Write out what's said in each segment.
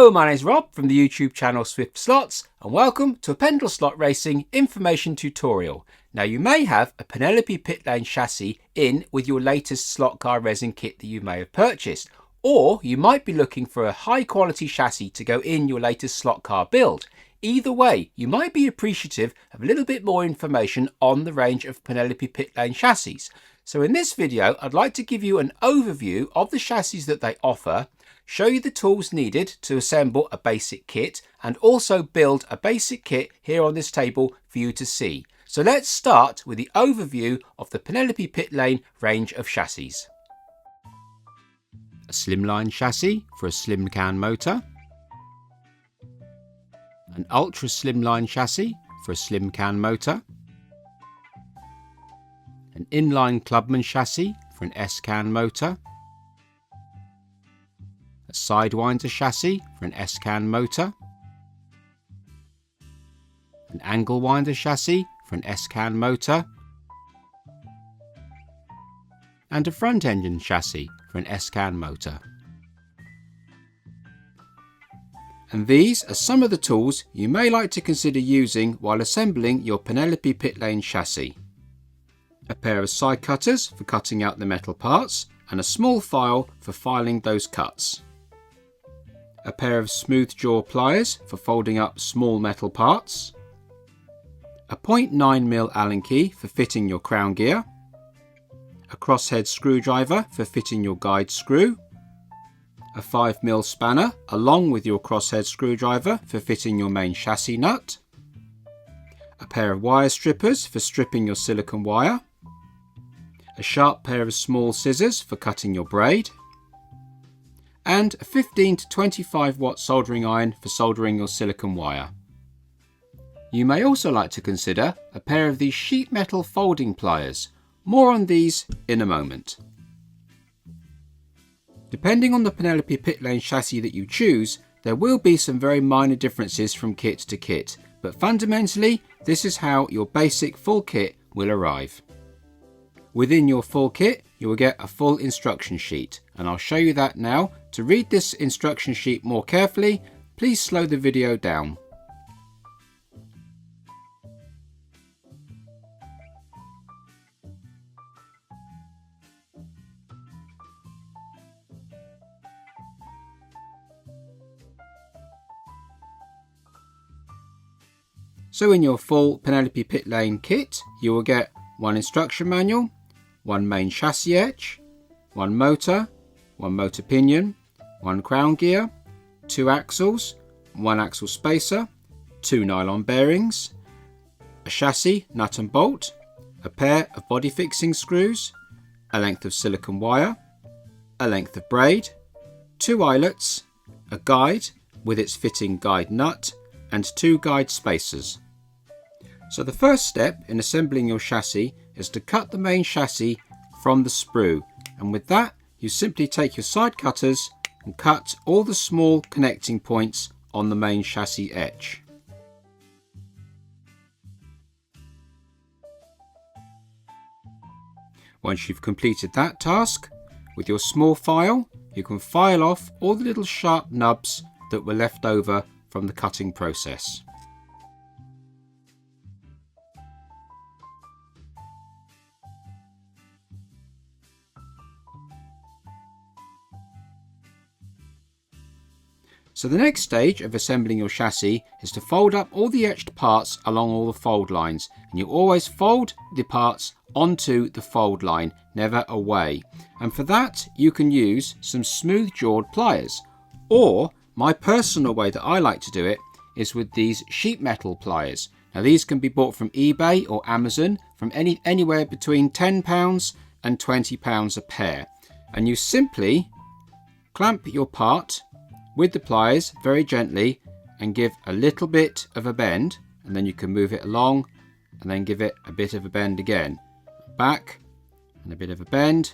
Hello, my name is Rob from the YouTube channel SwiftSlots and welcome to a Pendle Slot Racing information tutorial. Now you may have a Penelope Pitlane chassis in with your latest slot car resin kit that you may have purchased, or you might be looking for a high quality chassis to go in your latest slot car build. Either way, you might be appreciative of a little bit more information on the range of Penelope Pitlane chassis. So in this video, I'd like to give you an overview of the chassis that they offer, show you the tools needed to assemble a basic kit, and also build a basic kit here on this table for you to see. So let's start with the overview of the Penelope Pitlane range of chassis. A slimline chassis for a slim can motor. An ultra slimline chassis for a slim can motor. An inline clubman chassis for an S-can motor. A sidewinder chassis for an S-can motor. An angle winder chassis for an S-can motor. And a front engine chassis for an S-can motor. And these are some of the tools you may like to consider using while assembling your Penelope Pitlane chassis. A pair of side cutters for cutting out the metal parts and a small file for filing those cuts. A pair of smooth jaw pliers for folding up small metal parts. A 0.9mm Allen key for fitting your crown gear. A crosshead screwdriver for fitting your guide screw. A 5mm spanner along with your crosshead screwdriver for fitting your main chassis nut. A pair of wire strippers for stripping your silicone wire. A sharp pair of small scissors for cutting your braid. And a 15 to 25 watt soldering iron for soldering your silicone wire. You may also like to consider a pair of these sheet metal folding pliers. More on these in a moment. Depending on the Penelope Pitlane chassis that you choose, there will be some very minor differences from kit to kit, but fundamentally this is how your basic full kit will arrive. Within your full kit you will get a full instruction sheet, and I'll show you that now. To read this instruction sheet more carefully, please slow the video down. So in your full Penelope Pitlane kit, you will get one instruction manual, one main chassis edge, one motor pinion, one crown gear, two axles, one axle spacer, two nylon bearings, a chassis nut and bolt, a pair of body fixing screws, a length of silicone wire, a length of braid, two eyelets, a guide with its fitting guide nut, and two guide spacers. So the first step in assembling your chassis is to cut the main chassis from the sprue, and with that you simply take your side cutters and cut all the small connecting points on the main chassis edge. Once you've completed that task, with your small file you can file off all the little sharp nubs that were left over from the cutting process. So the next stage of assembling your chassis is to fold up all the etched parts along all the fold lines, and you always fold the parts onto the fold line, never away. And for that you can use some smooth jawed pliers, or my personal way that I like to do it is with these sheet metal pliers. Now these can be bought from eBay or Amazon from anywhere between £10 and £20 a pair, and you simply clamp your part with the pliers very gently and give a little bit of a bend, and then you can move it along and then give it a bit of a bend again. Back and a bit of a bend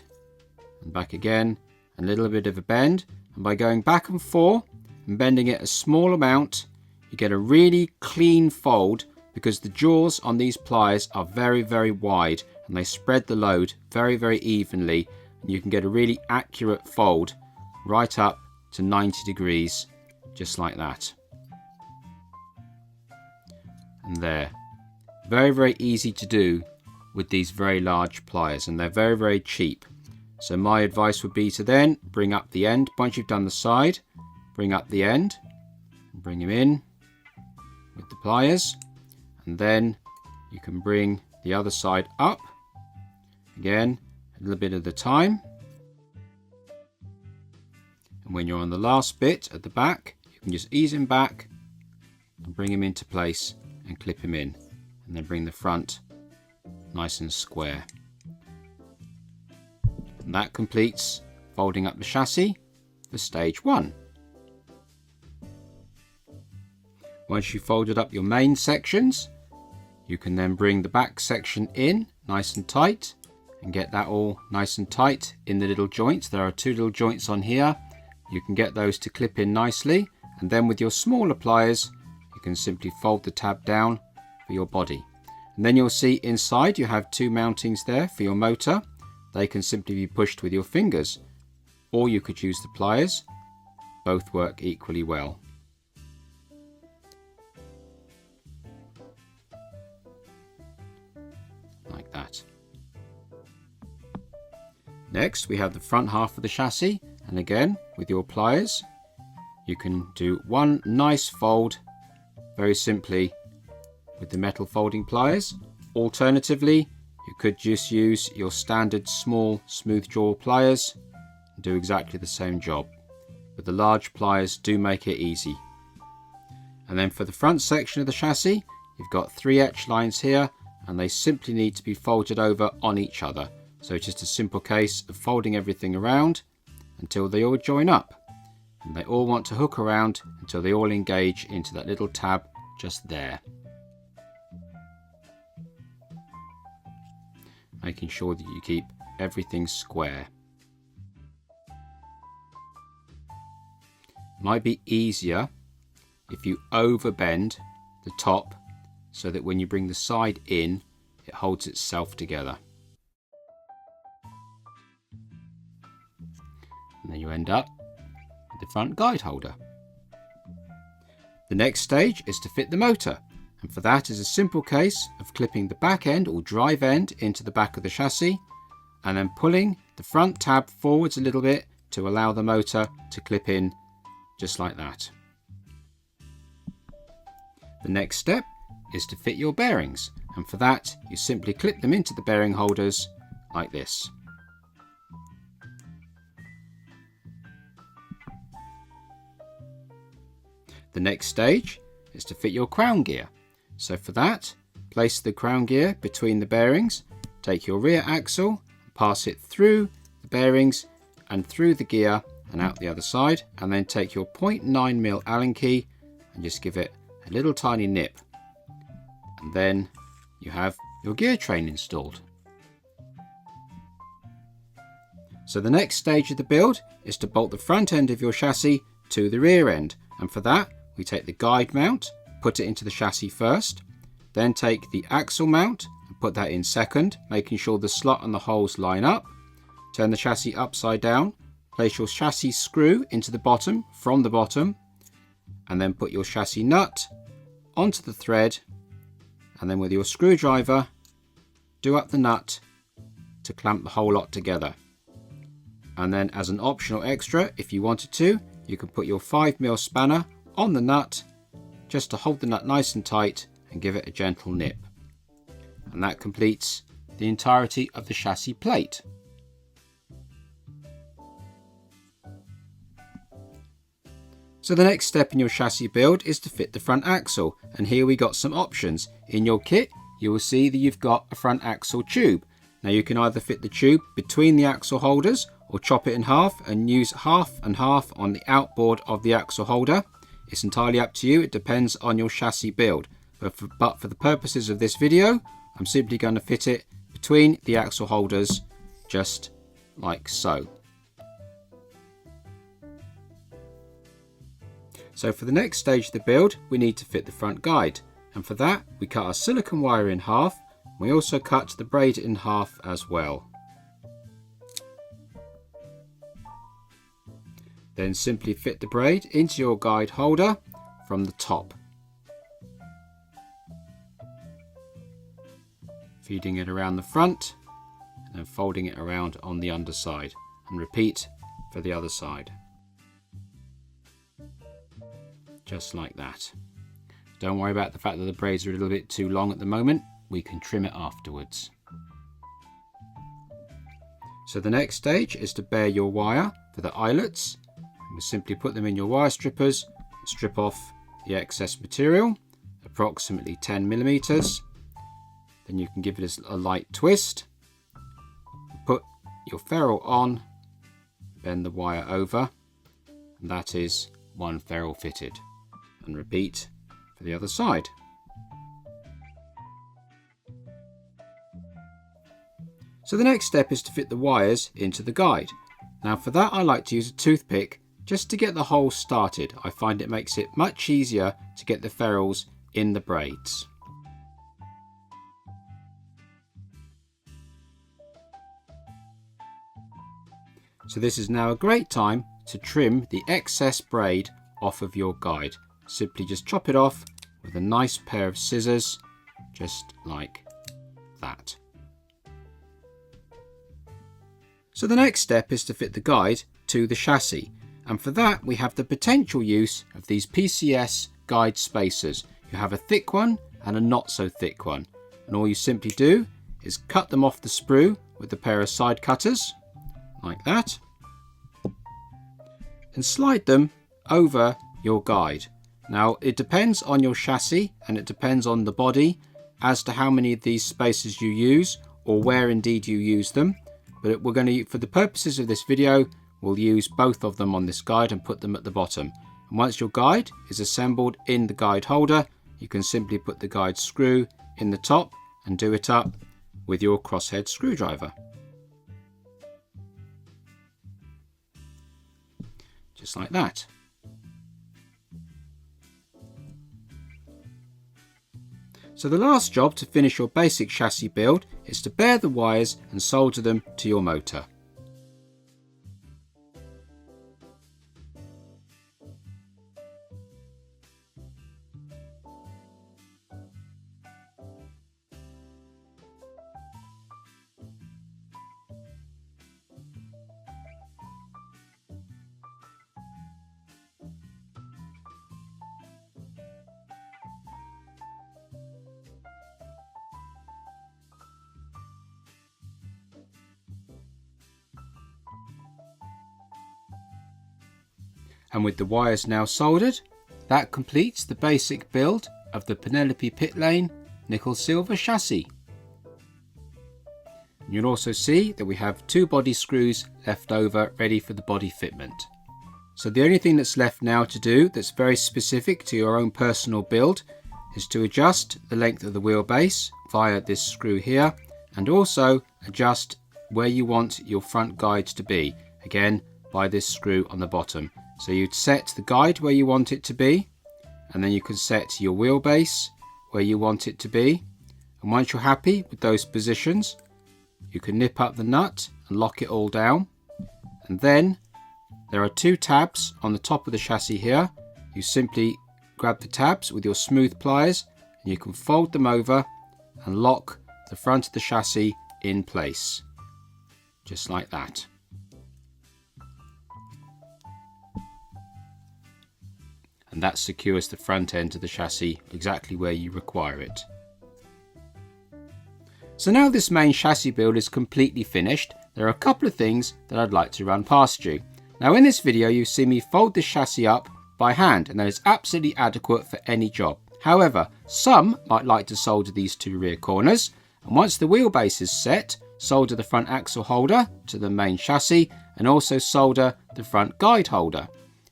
and back again and a little bit of a bend, and by going back and forth and bending it a small amount you get a really clean fold, because the jaws on these pliers are very wide and they spread the load very evenly, and you can get a really accurate fold right up to 90 degrees just like that. And there. Very, very easy to do with these very large pliers, and they're very, very cheap. So my advice would be to then bring up the end. Once you've done the side, bring up the end, bring him in with the pliers, and then you can bring the other side up. Again, a little bit at a time. And when you're on the last bit at the back, you can just ease him back and bring him into place and clip him in. And then bring the front nice and square. And that completes folding up the chassis for stage 1. Once you've folded up your main sections, you can then bring the back section in nice and tight and get that all nice and tight in the little joints. There are 2 little joints on here. You can get those to clip in nicely, and then with your smaller pliers you can simply fold the tab down for your body. And then you'll see inside you have 2 mountings there for your motor. They can simply be pushed with your fingers, or you could use the pliers. Both work equally well. Like that. Next we have the front half of the chassis, and again with your pliers you can do one nice fold very simply with the metal folding pliers. Alternatively, you could just use your standard small smooth jaw pliers and do exactly the same job, but the large pliers do make it easy. And then for the front section of the chassis, you've got 3 etch lines here, and they simply need to be folded over on each other. So it's just a simple case of folding everything around until they all join up, and they all want to hook around until they all engage into that little tab just there. Making sure that you keep everything square. Might be easier if you overbend the top so that when you bring the side in, it holds itself together. And then you end up with the front guide holder. The next stage is to fit the motor, and for that is a simple case of clipping the back end or drive end into the back of the chassis, and then pulling the front tab forwards a little bit to allow the motor to clip in just like that. The next step is to fit your bearings, and for that you simply clip them into the bearing holders like this. The next stage is to fit your crown gear. So for that, place the crown gear between the bearings, take your rear axle, pass it through the bearings and through the gear and out the other side, and then take your 0.9mm Allen key and just give it a little tiny nip. And then you have your gear train installed. So the next stage of the build is to bolt the front end of your chassis to the rear end, and for that we take the guide mount, put it into the chassis first, then take the axle mount and put that in second, making sure the slot and the holes line up. Turn the chassis upside down, place your chassis screw into the bottom from the bottom, and then put your chassis nut onto the thread, and then with your screwdriver do up the nut to clamp the whole lot together. And then as an optional extra, if you wanted to, you can put your 5mm spanner on the nut just to hold the nut nice and tight and give it a gentle nip. And that completes the entirety of the chassis plate. So the next step in your chassis build is to fit the front axle, and here we got some options. In your kit you will see that you've got a front axle tube. Now you can either fit the tube between the axle holders or chop it in half and use half and half on the outboard of the axle holder. It's entirely up to you, it depends on your chassis build, but for the purposes of this video I'm simply going to fit it between the axle holders just like so. So for the next stage of the build we need to fit the front guide, and for that we cut our silicone wire in half. We also cut the braid in half as well. Then simply fit the braid into your guide holder from the top, feeding it around the front and then folding it around on the underside, and repeat for the other side. Just like that. Don't worry about the fact that the braids are a little bit too long at the moment, we can trim it afterwards. So the next stage is to bare your wire for the eyelets. We simply put them in your wire strippers, strip off the excess material, approximately 10mm. Then you can give it a light twist, put your ferrule on, bend the wire over, and that is one ferrule fitted. And repeat for the other side. So the next step is to fit the wires into the guide. Now for that I like to use a toothpick just to get the hole started. I find it makes it much easier to get the ferrules in the braids. So this is now a great time to trim the excess braid off of your guide. Simply just chop it off with a nice pair of scissors, just like that. So the next step is to fit the guide to the chassis, and for that we have the potential use of these PCS guide spacers. You have a thick one and a not so thick one, and all you simply do is cut them off the sprue with a pair of side cutters, like that, and slide them over your guide. Now it depends on your chassis and it depends on the body as to how many of these spacers you use or where indeed you use them, but we're going to, for the purposes of this video, we'll use both of them on this guide and put them at the bottom. And once your guide is assembled in the guide holder, you can simply put the guide screw in the top and do it up with your crosshead screwdriver. Just like that. So the last job to finish your basic chassis build is to bare the wires and solder them to your motor. And with the wires now soldered, that completes the basic build of the Penelope Pitlane nickel silver chassis. You'll also see that we have 2 body screws left over ready for the body fitment. So the only thing that's left now to do that's very specific to your own personal build is to adjust the length of the wheelbase via this screw here, and also adjust where you want your front guides to be, again by this screw on the bottom. So you'd set the guide where you want it to be, and then you can set your wheelbase where you want it to be. And once you're happy with those positions, you can nip up the nut and lock it all down. And then there are 2 tabs on the top of the chassis here. You simply grab the tabs with your smooth pliers and you can fold them over and lock the front of the chassis in place, just like that. And that secures the front end of the chassis exactly where you require it. So now this main chassis build is completely finished, there are a couple of things that I'd like to run past you. Now in this video you see me fold this chassis up by hand, and that is absolutely adequate for any job. However, some might like to solder these 2 rear corners, and once the wheelbase is set, solder the front axle holder to the main chassis and also solder the front guide holder.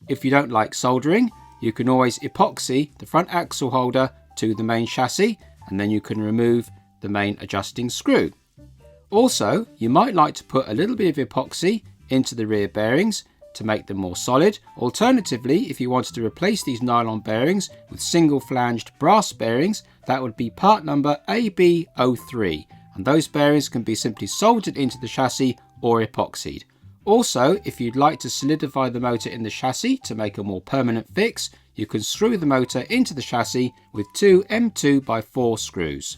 If you don't like soldering, you can always epoxy the front axle holder to the main chassis, and then you can remove the main adjusting screw. Also, you might like to put a little bit of epoxy into the rear bearings to make them more solid. Alternatively, if you wanted to replace these nylon bearings with single flanged brass bearings, that would be part number AB03, and those bearings can be simply soldered into the chassis or epoxied. Also, if you'd like to solidify the motor in the chassis to make a more permanent fix, you can screw the motor into the chassis with two M2x4 screws.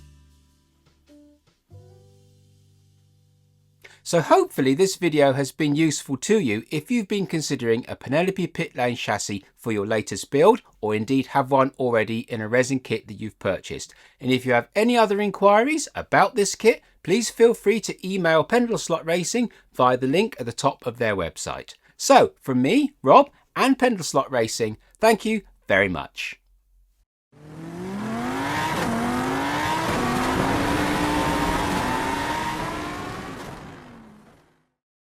So hopefully this video has been useful to you if you've been considering a Penelope Pitlane chassis for your latest build, or indeed have one already in a resin kit that you've purchased. And if you have any other inquiries about this kit, please feel free to email Pendle Slot Racing via the link at the top of their website. So from me, Rob, and Pendle Slot Racing, thank you very much.